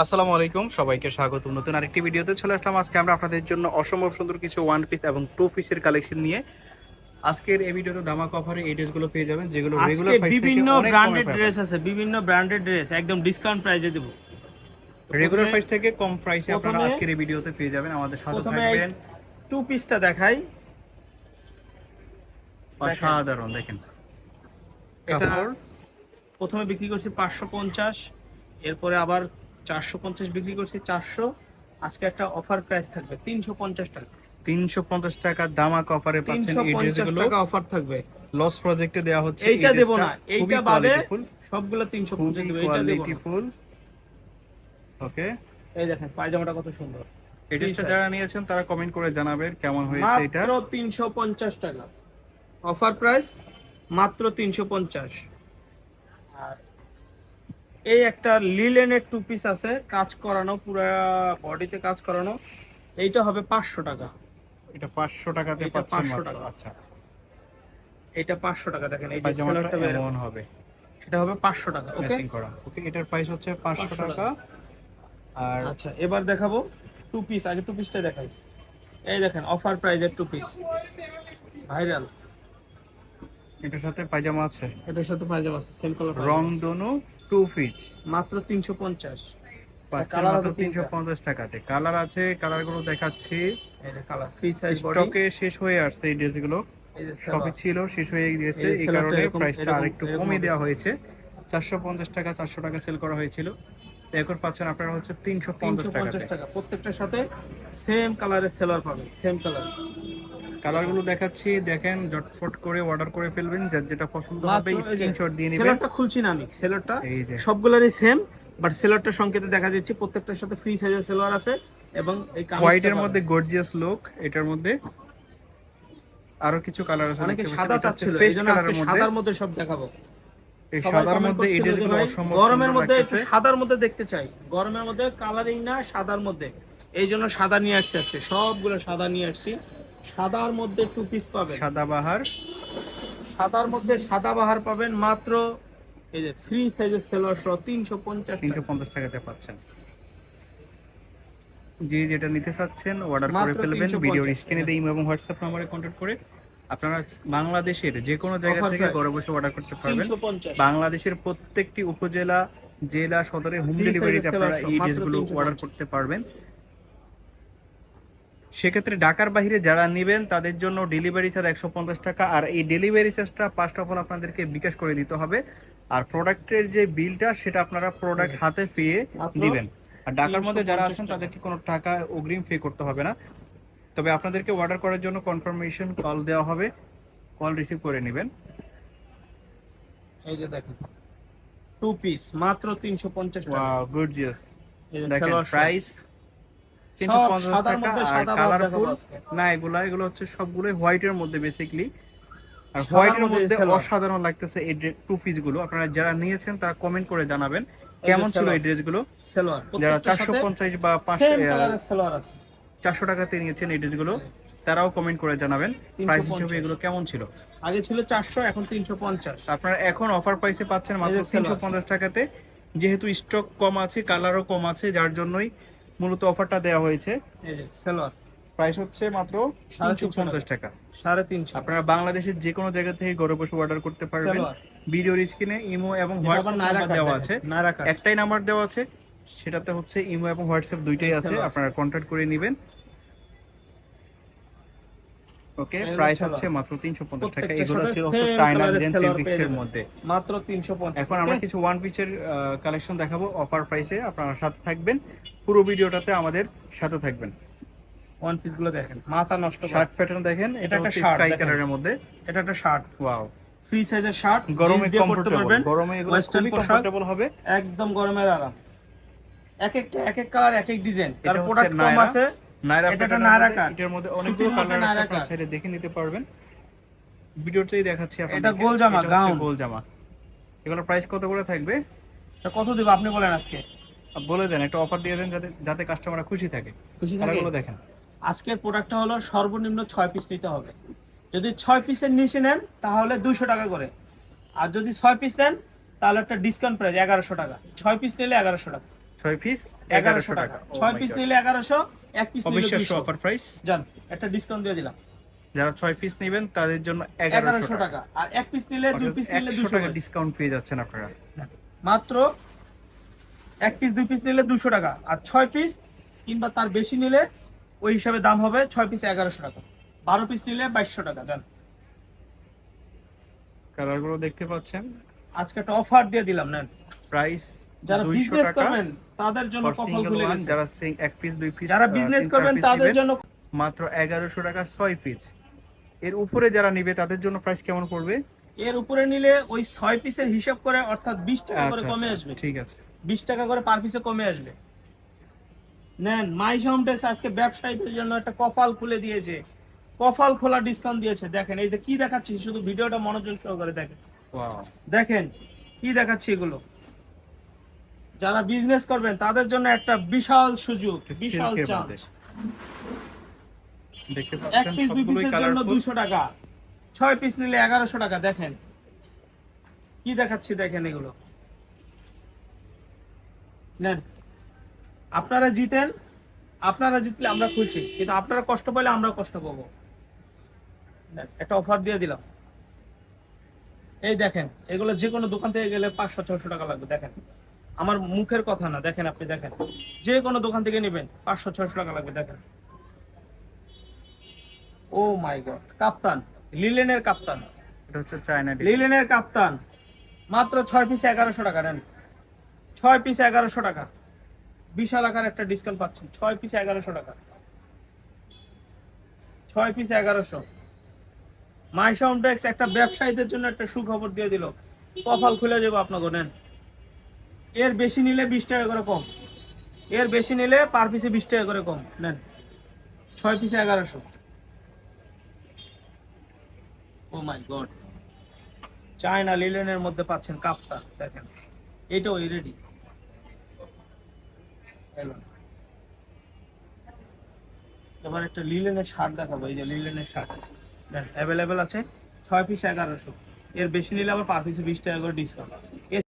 আসসালামু আলাইকুম, সবাইকে স্বাগত নতুন আরেকটি ভিডিওতে। চলে আসলাম আজকে আমরা আপনাদের জন্য অসম্ভব সুন্দর কিছু ওয়ান পিস এবং টু পিসের কালেকশন নিয়ে। আজকের এই ভিডিওতে ধামাকা অফারে এই ড্রেসগুলো পেয়ে যাবেন, যেগুলো আজকে রেগুলার প্রাইস থেকে বিভিন্ন অনেক কমে ব্র্যান্ডেড পাবেন। ড্রেস আছে, বিভিন্ন ব্র্যান্ডেড ড্রেস একদম ডিসকাউন্ট প্রাইসে দেব। তো রেগুলার প্রথমে প্রাইস থেকে কম প্রাইসে আপনারা প্রথমে আজকের এই ভিডিওতে পেয়ে যাবেন। আমাদের সাথে প্রথমে এই থাকবেন। টু পিসটা দেখাই। অসাধারণ, দেখেন এটা কাপড়। প্রথমে বিক্রি করছি 550, এরপরে আবার 450 বিক্রি করছি 400। আজকে একটা অফার প্রাইস থাকবে 350 টাকা। 350 টাকা ধামাকা অফারে পাচ্ছেন এই 350 ড্রেসগুলো। টাকা অফার থাকবে। লস প্রজেক্টে দেওয়া হচ্ছে। এইটা দেব না, খুবই এইটা বাদে কোয়ালিটিফুল, সবগুলো 350 দেব, এইটা দেব না। কোয়ালিটিফুল। ওকে, এই দেখেন পায়জামাটা কত সুন্দর। এই ড্রেসটা যারা নিয়েছেন তারা কমেন্ট করে জানাবেন কেমন হয়েছে এটা। মাত্র 350 টাকা অফার প্রাইস, মাত্র 350। আর এই একটা লিলেনের টু পিস আছে, কাজ করানো, পুরো বডিতে কাজ করানো। এইটা হবে 500 টাকা। এটা 500 টাকাতে এটা পাচ্ছেন 500 মাত্র। টাকা। আচ্ছা, এটা 500 টাকা। দেখেন এই যে পায়জামাটা সেলারটা বের এমন হবে, এটা হবে 500 টাকা। ওকে, ম্যাচিং করা। ওকে, এটার প্রাইস হচ্ছে 500 টাকা। আর আচ্ছা এবার দেখাবো টু পিস। আগে টু পিসটা দেখাই। এই দেখেন অফার প্রাইজের টু পিস, ভাইরাল। এটার সাথে পায়জামা আছে, এটার সাথে পায়জামা আছে, সেম কালার রংধনু টু পিস মাত্র 350। পাচ্ছেন কালার মাত্র হবে 3টা। 350 টাকাতে। কালার আছে, কালারগুলো দেখাচ্ছি। এই যে কালার, ফ্রি সাইজ বডি। স্টকে শেষ হয়ে আসছে এই ড্রেসগুলো, এই যে স্টকে সেলার, ছিল, শেষ হয়ে গিয়েছে। এই যে এই সেলারটা কারণে এরকম প্রাইসটা এরকম আরেকটু এরকম কমিয়ে দেওয়া হবে। হয়েছে। 450 টাকা 400 টাকা সেল করা হয়েছিল, তো এখন পাচ্ছেন আপনারা হচ্ছে 350 টাকাতে। 350 টাকা। প্রত্যেকটার সাথে সেম কালারের সেলার পাবেন, সেম কালার। কালারগুলো দেখাচ্ছি, দেখেন, ঝটফট করে অর্ডার করে ফেলবেন। যার যেটা পছন্দ হবে মাত্র এই যে স্ক্রিনশট দিয়ে নেবেন। সেলারটা খুলছি না আমি, সেলারটা এই যে সবগুলোরই সেম, বাট সেলারটা সংকেতে দেখা যাচ্ছে প্রত্যেকটার সাথে ফ্রি সাইজের সেলার আছে। এবং এই হোয়াইটের কামিজটা মধ্যে গর্জিয়াস লুক। এটার মধ্যে আরো কিছু কালার আছে, অনেকে দেখতে সাদা পাচ্ছেন। চাচ্ছিল, এই পেস্ট জন্য আজকে কালারের মধ্যে, সাদার মধ্যে সব দেখাবো। এই সবাই সাদার কমেন্ট মধ্যে এই করছিল যে ড্রেসগুলো ভাই অসম্ভব গরমের সুন্দর মধ্যে একটু লাগতেছে। সাদার মধ্যে দেখতে চাই, গরমের মধ্যে কালারিং না, সাদার মধ্যে। এই জন্য সাদা নিয়ে আসছি আজকে, সবগুলো সাদা নিয়ে আসছি। সাদার মধ্যে টু পিস পাবেন, সাদাবাহার, সাদার মধ্যে সাদাবাহার পাবেন মাত্র এই যে ফ্রি সাইজের সেলার সহ 350 টাকা। 350 টাকাতে পাচ্ছেন। যে যেটা নিতে চাচ্ছেন অর্ডার করে মাত্র ফেলবেন। 350 ভিডিওর স্ক্রিনে দিয়ে ইমো এবং হোয়াটসঅ্যাপ নম্বরে কন্ট্যাক্ট করে আপনারা বাংলাদেশের যে কোনো জায়গা অফার থেকে প্রাইস ঘরে বসে অর্ডার করতে পারবেন। 350। বাংলাদেশের প্রত্যেকটি উপজেলা, জেলা, সদরে হোম Free ডেলিভারিতে size এর আপনারা seller এই shop, মাত্র ড্রেসগুলো 350 অর্ডার করতে পারবেন। সেক্ষেত্রে ঢাকার বাইরে যারা নেবেন তাদের জন্য ডেলিভারি চার্জ 150 টাকা। আর এই ডেলিভারি চার্জটা ফার্স্ট অফ অল আপনাদেরকে বিকাশ করে দিতে হবে। আর প্রোডাক্টের যে বিলটা সেটা আপনারা প্রোডাক্ট হাতে পেয়ে মাত্র দিবেন। আর ঢাকার মধ্যে যারা 350 আছেন টাকা। তাদেরকে কোনো টাকা অগ্রিম পে করতে হবে না। তবে আপনাদেরকে অর্ডার করার জন্য কনফার্মেশন কল দেওয়া হবে, কল রিসিভ করে নেবেন। এই যে দেখেন টু পিস মাত্র 350 টাকা। Wow, gorgeous. এই যে দেখেন সেলার প্রাইস সব 350 সাদার টাকা। মধ্যে আর সাদা ভাব দেখাবো কালারফুল আজকে। না, এগুলো হচ্ছে সবগুলোই হোয়াইটের মধ্যে বেসিক্যালি। আর সাদার হোয়াইটের মধ্যে মধ্যে সেলোয়ার। অসাধারণ লাগতেছে এই টু পিস গুলো। আপনারা যারা নিয়েছেন তারা কমেন্ট করে জানাবেন এই যে কেমন ছিল সেলোয়ার। এই ড্রেসগুলো। সেলোয়ার যারা প্রত্যেকটার সাথে 450 বা সেম কালারের সেলোয়ার আছে। 400 টাকাতে নিয়েছেন এই ড্রেসগুলো, তারাও কমেন্ট করে জানাবেন প্রাইস হিসেবে 350। এগুলো কেমন ছিল। আগে ছিল 400, এখন 350। আপনারা এখন অফার প্রাইসে পাচ্ছেন এই মাত্র যে সেলোয়ার। 350 টাকাতে। যেহেতু স্টক কম আছে, কালারও কম আছে, যার জন্যই মূলত অফারটা দেওয়া হয়েছে। এই যে সেলোয়ার প্রাইস হচ্ছে মাত্র 350 টাকা। 350। আপনারা বাংলাদেশের যে কোনো জায়গা থেকে ঘরে বসে অর্ডার করতে পারবেন। সেলোয়ার। ভিডিওর স্ক্রিনে ইমো এবং এটা আবার হোয়াটসঅ্যাপ নায়রা নাম্বার কাট দেওয়া দেখেন, আছে। নায়রা কাট। একটাই নাম্বার দেওয়া আছে, সেটাতে হচ্ছে ইমো এবং হোয়াটসঅ্যাপ দুইটাই এই আছে, সেলোয়ার। আপনারা কন্ট্যাক্ট করে নেবেন। ওকে, এই প্রাইস সেলোয়ার। হচ্ছে মাত্র 350 টাকা। প্রত্যেকটার এগুলো সাথে ছিল হচ্ছে same চায়না কালারের ডিজাইন সেলোয়ার ফেব্রিক্স পেয়ে এর যাবেন। মধ্যে। মাত্র 350। এখন আমরা কিছু ওয়ান পিসের কালেকশন দেখাবো অফার প্রাইসে, আপনারা সাথে থাকবেন। পুরো ভিডিওটাতে আমাদের সাথে থাকবেন। ওয়ান পিস গুলো দেখেন, মাথা নষ্ট করে। শার্ট প্যাটার্ন দেখেন, এটা একটা হচ্ছে শার্ট স্কাই দেখেন। কালারের মধ্যে। এটা একটা শার্ট, ওয়াও, ফ্রি সাইজের শার্ট, গরমে জিন্স দিয়ে পরতে কমফোর্টেবল, পারবেন। গরমে এগুলো ওয়েস্টার্ন খুবই পোশাক, কমফোর্টেবল হবে। একদম গরমের আরাম। এক একটা এক এক কালার, এক এক ডিজাইন, তার এটা হচ্ছে প্রোডাক্ট কম নায়রা, আছে। নায়রা এটা একটা প্যাটার্নের নায়রা মধ্যে, কাট, এটার মধ্যে অনেকগুলো সুতির মধ্যে কালার আছে, নায়রা আপনারা কাট। চাইলে দেখে নিতে পারবেন। ভিডিওতেই দেখাচ্ছি আপনাদের। এটা গোল জামা, গাউন। গোল জামা। এগুলোর প্রাইস কত করে থাকবে? এটা কত দিব আপনি বলেন আজকে? বলে দেন, একটা অফার দিয়ে দেন যাতে যাতে কাস্টমাররা খুশি থাকে। খুশি থাকে? কালারগুলো দেখেন। আজকের প্রোডাক্টটা হলো সর্বনিম্ন 6 পিস নিতে হবে। যদি 6 পিসের নিচে নেন তাহলে 200 টাকা করে। আর যদি 6 পিস নেন তাহলে একটা ডিসকাউন্ট প্রাইস 1100 টাকা। 6 পিস নিলে 1100 টাকা। 6 পিস 1100 1100 টাকা। টাকা। 6 পিস নিলে 1100, এক পিস নিলে অবিশ্বাস্য 200। Offer price. জান, একটা ডিসকাউন্ট দিয়ে দিলাম। যারা 6 পিস নেবেন তাদের জন্য 1100 1100 টাকা। টাকা। আর এক পিস নিলে, দুই পিস নিলে 100 200 টাকা করে। ডিসকাউন্ট পেয়ে যাচ্ছেন আপনারা। মাত্র এক পিস, দুই পিস নিলে 200 টাকা। আর 6 পিস কিংবা তার বেশি নিলে ওই হিসাবে দাম হবে 6 পিস 1100 টাকা। 12 পিস নিলে 2200 টাকা। জান, কালারগুলো দেখতে পাচ্ছেন। আজকে একটা অফার দিয়ে দিলাম, নেন। প্রাইস যারা 200 বিজনেস টাকা। করবেন তাদের জন্য ফর কপাল সিঙ্গেল খুলে ওয়ান, গেছে। যারা এক পিস 2 পিস, যারা বিজনেস 3-4 করবেন পিস তাদের নেবেন, জন্য মাত্র 1100 টাকা 6 পিস। এর উপরে যারা নিবে তাদের জন্য প্রাইস কেমন পড়বে? এর উপরে নিলে ওই 6 পিসের হিসাব করে, অর্থাৎ 20 টাকা করে আচ্ছা কমে আচ্ছা, আসবে। ঠিক আছে। 20 টাকা করে পার পিসে কমে আসবে। নেন, মাইশা হোমটেক্স আজকে ব্যবসায়ীদের জন্য একটা কপাল খুলে দিয়েছে। কপাল খোলা ডিসকাউন্ট দিয়েছে। দেখেন এই যে কি দেখাচ্ছি, শুধু ভিডিওটা মনোযোগ সহকারে দেখেন। ওয়াও, দেখেন কি দেখাচ্ছি এগুলো। যারা বিজনেস করবেন তাদের জন্য একটা বিশাল সুযোগ, বিশাল সিল্কের চান্স। মধ্যে দেখতে এক পাচ্ছেন পিস, দুই সবগুলোই পিসের জন্য কালারফুল। 200 টাকা, 6 পিস নিলে 1100 টাকা। দেখেন কি দেখাচ্ছি, দেখেন এগুলো। নেন, আপনারা জিতেন, আপনারা জিতলে আমরা খুশি, কিন্তু আপনারা কষ্ট পেলে আমরা কষ্ট পাবো। নেন, একটা অফার দিয়ে দিলাম। এই দেখেন, এগুলো যে কোনো দোকান থেকে গেলে 500-600 টাকা লাগবে। দেখেন, আমার মুখের কথা না, দেখেন আপনি দেখেন, যে কোনো দোকান থেকে নেবেন 500-600 টাকা লাগবে। দেখেন, ও মাই গড, কাপ্তান, লিলেনের কাপ্তান, এটা হচ্ছে চায়না ডিজাইন। লিলেনের কাপ্তান, মাত্র 6 পিস 1100 টাকা। নেন, 6 পিস 1100 টাকা। বিশাল আকার একটা ডিসকাউন্ট পাচ্ছেন। 6 পিস 1100 টাকা। 6 পিস 1100। মাইশা হোমটেক্স একটা ব্যবসায়ীদের জন্য একটা সুখবর দিয়ে দিল। কপাল খুলে যাবো আপনাকে। নেন, এর বেশি নিলে 20 টাকা করে কম। এর বেশি নিলে পার পিসে 20 টাকা করে কম। নেন, 6 পিসে 1100। ও মাই গড, চায়না লিলেনের মধ্যে পাচ্ছেন কাপ্তা। দেখেন, এটাও রেডি। এবার একটা লিলেনের শার্ট দেখাবো। এই যে লিলেনের শার্ট অ্যাভেলেবেল আছে। 6 পিস 1100। এর বেশি নিলে আবার পার পিসে 20 টাকা করে ডিসকাউন্ট।